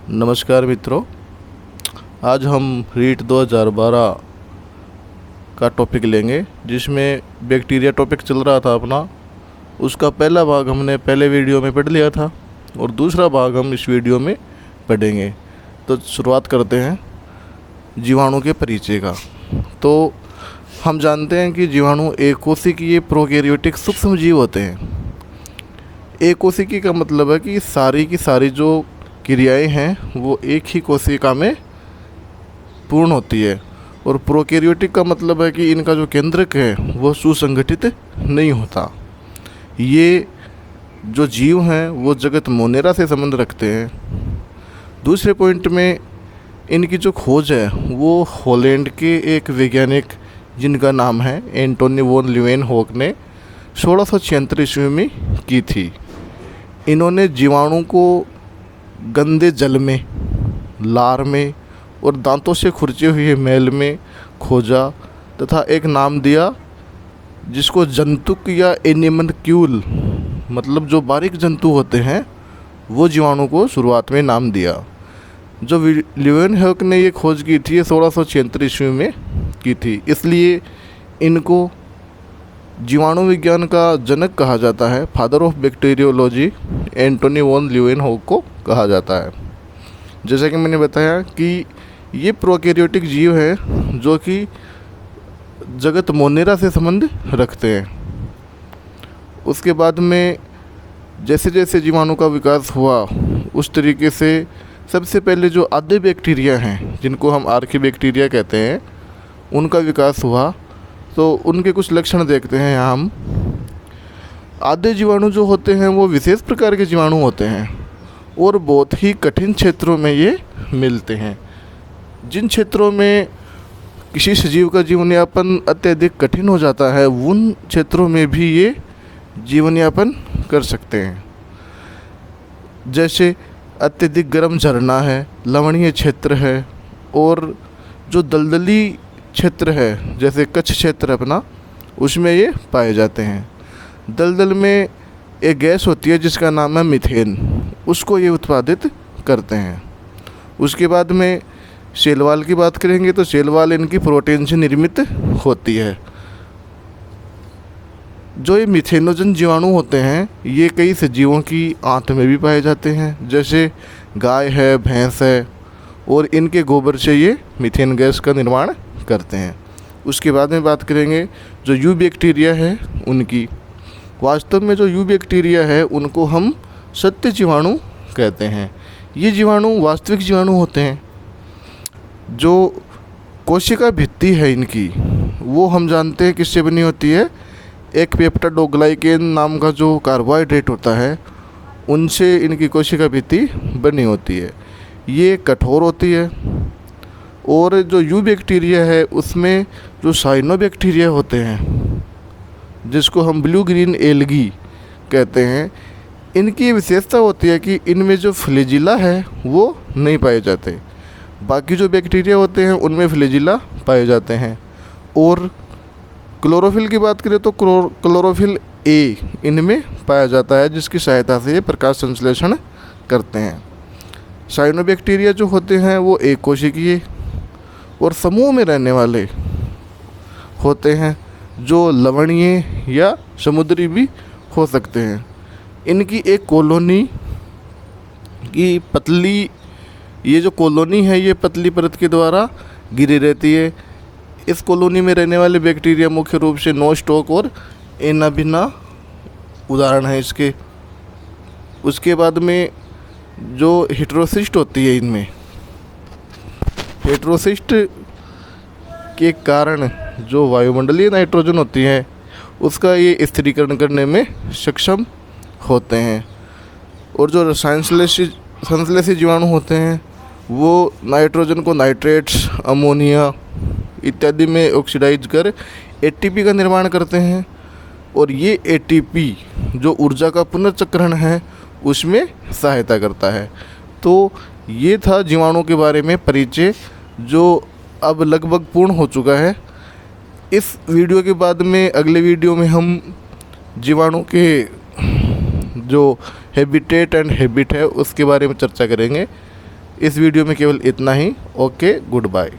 नमस्कार मित्रों, आज हम रीट 2012 का टॉपिक लेंगे जिसमें बैक्टीरिया टॉपिक चल रहा था अपना। उसका पहला भाग हमने पहले वीडियो में पढ़ लिया था और दूसरा भाग हम इस वीडियो में पढ़ेंगे। तो शुरुआत करते हैं जीवाणु के परिचय का। तो हम जानते हैं कि जीवाणु एकोशिकीय प्रोकैरियोटिक सूक्ष्म जीव होते हैं। एकोशिकीय का मतलब है कि सारी की सारी जो क्रियाएं हैं वो एक ही कोशिका में पूर्ण होती है, और प्रोकैरियोटिक का मतलब है कि इनका जो केंद्रक है वो सुसंगठित नहीं होता। ये जो जीव हैं वो जगत मोनेरा से संबंध रखते हैं। दूसरे पॉइंट में इनकी जो खोज है वो हॉलैंड के एक वैज्ञानिक जिनका नाम है एंटोनी वॉन लीeuwenhoek ने 1676 ईस्वी में की थी। इन्होंने जीवाणु को गंदे जल में, लार में और दांतों से खुरचे हुए मैल में खोजा तथा एक नाम दिया जिसको जंतुक या एनिमलक्यूल, मतलब जो बारीक जंतु होते हैं, वो जीवाणु को शुरुआत में नाम दिया। जो लीeuwenhoek ने ये खोज की थी 1676 ईस्वी में की थी, इसलिए इनको जीवाणु विज्ञान का जनक कहा जाता है। Father of bacteriology Antonie van लीeuwenhoek को कहा जाता है। जैसा कि मैंने बताया कि ये प्रोकैरियोटिक जीव है जो कि जगत मोनेरा से संबंध रखते हैं। उसके बाद में जैसे जैसे जीवाणु का विकास हुआ उस तरीके से सबसे पहले जो आधे बैक्टीरिया हैं जिनको हम आर्कीबैक्टीरिया कहते हैं उनका विकास हुआ। तो उनके कुछ लक्षण देखते हैं यहाँ हम। आधे जीवाणु जो होते हैं वो विशेष प्रकार के जीवाणु होते हैं और बहुत ही कठिन क्षेत्रों में ये मिलते हैं। जिन क्षेत्रों में किसी सजीव का जीवन यापन अत्यधिक कठिन हो जाता है उन क्षेत्रों में भी ये जीवन यापन कर सकते हैं। जैसे अत्यधिक गर्म झरना है, लवणीय क्षेत्र है, और जो दलदली क्षेत्र है जैसे कच्छ क्षेत्र अपना, उसमें ये पाए जाते हैं। दलदल में एक गैस होती है जिसका नाम है मीथेन, उसको ये उत्पादित करते हैं। उसके बाद में शैलवाल की बात करेंगे तो शैलवाल इनकी प्रोटीन से निर्मित होती है। जो ये मिथेनोजन जीवाणु होते हैं ये कई सजीवों की आंत में भी पाए जाते हैं, जैसे गाय है, भैंस है, और इनके गोबर से ये मीथेन गैस का निर्माण करते हैं। उसके बाद में बात करेंगे जो यू बैक्टीरिया है उनकी। वास्तव में जो यू बैक्टीरिया है उनको हम सत्य जीवाणु कहते हैं। ये जीवाणु वास्तविक जीवाणु होते हैं। जो कोशिका भित्ति है इनकी वो हम जानते हैं किससे बनी होती है। एक पेप्टाइडोग्लाइकेन नाम का जो कार्बोहाइड्रेट होता है उनसे इनकी कोशिका भित्ति बनी होती है। ये कठोर होती है। और जो यू बैक्टीरिया है उसमें जो साइनोबैक्टीरिया होते हैं जिसको हम ब्लू ग्रीन एल्गी कहते हैं, इनकी विशेषता होती है कि इनमें जो फ्लैजिला है वो नहीं पाए जाते। बाकी जो बैक्टीरिया होते हैं उनमें फ्लैजिला पाए जाते हैं। और क्लोरोफिल की बात करें तो क्लोरोफिल ए इनमें पाया जाता है जिसकी सहायता से ये प्रकाश संश्लेषण करते हैं। साइनोबैक्टीरिया जो होते हैं वो एक कोशिकीय और समूह में रहने वाले होते हैं जो लवणीय या समुद्री भी हो सकते हैं। इनकी एक कॉलोनी की पतली, ये जो कॉलोनी है ये पतली परत के द्वारा घिरी रहती है। इस कॉलोनी में रहने वाले बैक्टीरिया मुख्य रूप से नोस्टॉक और एनाबिना उदाहरण है इसके। उसके बाद में जो हेटेरोसिस्ट होती है, इनमें हेटेरोसिस्ट के कारण जो वायुमंडलीय नाइट्रोजन होती है उसका ये स्थिरीकरण करने में सक्षम होते हैं। और जो संश्लेषी जीवाणु होते हैं वो नाइट्रोजन को नाइट्रेट्स, अमोनिया इत्यादि में ऑक्सीडाइज कर एटीपी का निर्माण करते हैं। और ये एटीपी जो ऊर्जा का पुनर्चक्रण है उसमें सहायता करता है। तो ये था जीवाणु के बारे में परिचय जो अब लगभग पूर्ण हो चुका है। इस वीडियो के बाद में अगले वीडियो में हम जीवाणु के जो हैबिटेट एंड हैबिट है उसके बारे में चर्चा करेंगे। इस वीडियो में केवल इतना ही। Okay, good bye.